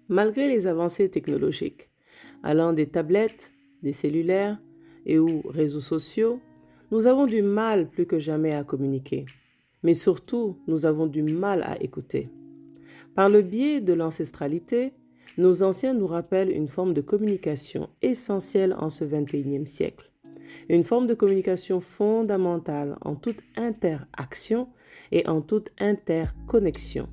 malgré les avancées technologiques, allant des tablettes, des cellulaires et ou réseaux sociaux, nous avons du mal plus que jamais à communiquer. Mais surtout, nous avons du mal à écouter. Par le biais de l'ancestralité, nos anciens nous rappellent une forme de communication essentielle en ce XXIe siècle. Une forme de communication fondamentale en toute interaction et en toute interconnexion.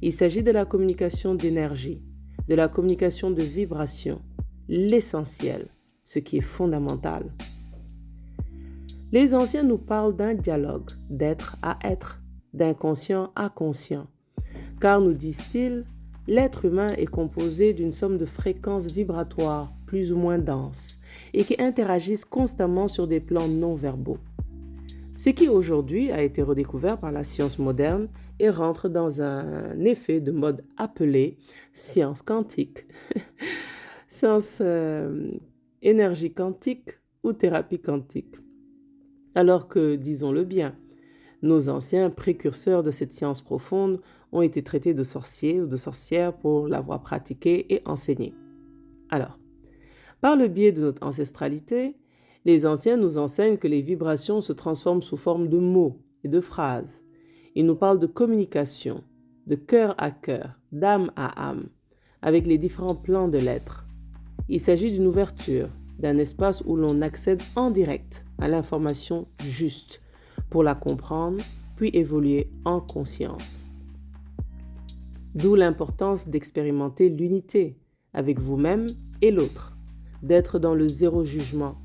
Il s'agit de la communication d'énergie, de la communication de vibration, l'essentiel, ce qui est fondamental. Les anciens nous parlent d'un dialogue, d'être à être, d'inconscient à conscient. Car, nous disent-ils, l'être humain est composé d'une somme de fréquences vibratoires plus ou moins denses et qui interagissent constamment sur des plans non verbaux. Ce qui aujourd'hui a été redécouvert par la science moderne et rentre dans un effet de mode appelé science quantique, science énergie quantique ou thérapie quantique. Alors que, disons-le bien, nos anciens précurseurs de cette science profonde ont été traités de sorciers ou de sorcières pour l'avoir pratiquée et enseignée. Alors, par le biais de notre ancestralité, les anciens nous enseignent que les vibrations se transforment sous forme de mots et de phrases. Ils nous parlent de communication, de cœur à cœur, d'âme à âme, avec les différents plans de l'être. Il s'agit d'une ouverture, d'un espace où l'on accède en direct à l'information juste pour la comprendre, puis évoluer en conscience. D'où l'importance d'expérimenter l'unité avec vous-même et l'autre, d'être dans le zéro jugement,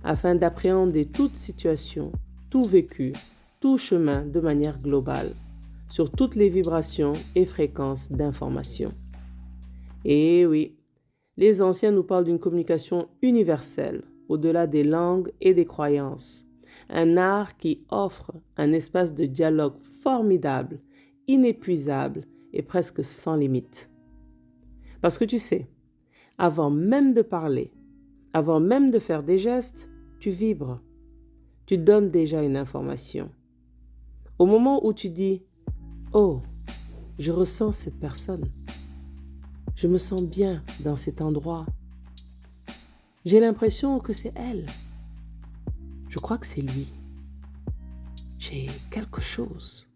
afin d'appréhender toute situation, tout vécu, tout chemin de manière globale, sur toutes les vibrations et fréquences d'information. Et oui, les anciens nous parlent d'une communication universelle, au-delà des langues et des croyances. Un art qui offre un espace de dialogue formidable, inépuisable et presque sans limite. Parce que tu sais, avant même de parler, avant même de faire des gestes, tu vibres. Tu donnes déjà une information. Au moment où tu dis « Oh, je ressens cette personne. Je me sens bien dans cet endroit. J'ai l'impression que c'est elle. Je crois que c'est lui. J'ai quelque chose. »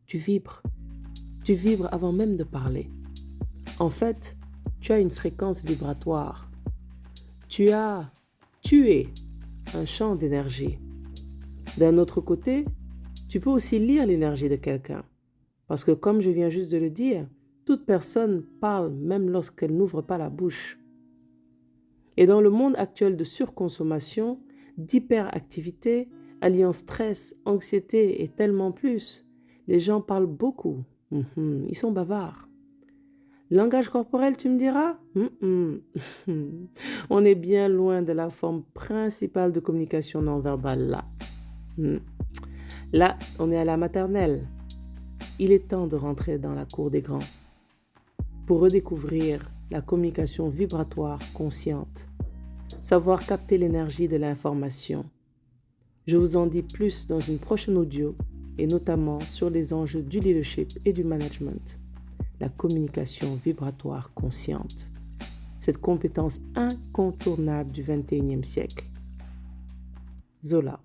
Tu vibres. Tu vibres avant même de parler. En fait, tu as une fréquence vibratoire. Tu es un champ d'énergie. D'un autre côté, tu peux aussi lire l'énergie de quelqu'un. Parce que comme je viens juste de le dire, toute personne parle même lorsqu'elle n'ouvre pas la bouche. Et dans le monde actuel de surconsommation, d'hyperactivité, alliant stress, anxiété et tellement plus, les gens parlent beaucoup. Ils sont bavards. Langage corporel, tu me diras? On est bien loin de la forme principale de communication non verbale là. Là, on est à la maternelle. Il est temps de rentrer dans la cour des grands pour redécouvrir la communication vibratoire consciente, savoir capter l'énergie de l'information. Je vous en dis plus dans une prochaine audio et notamment sur les enjeux du leadership et du management. La communication vibratoire consciente, cette compétence incontournable du XXIe siècle. Zola.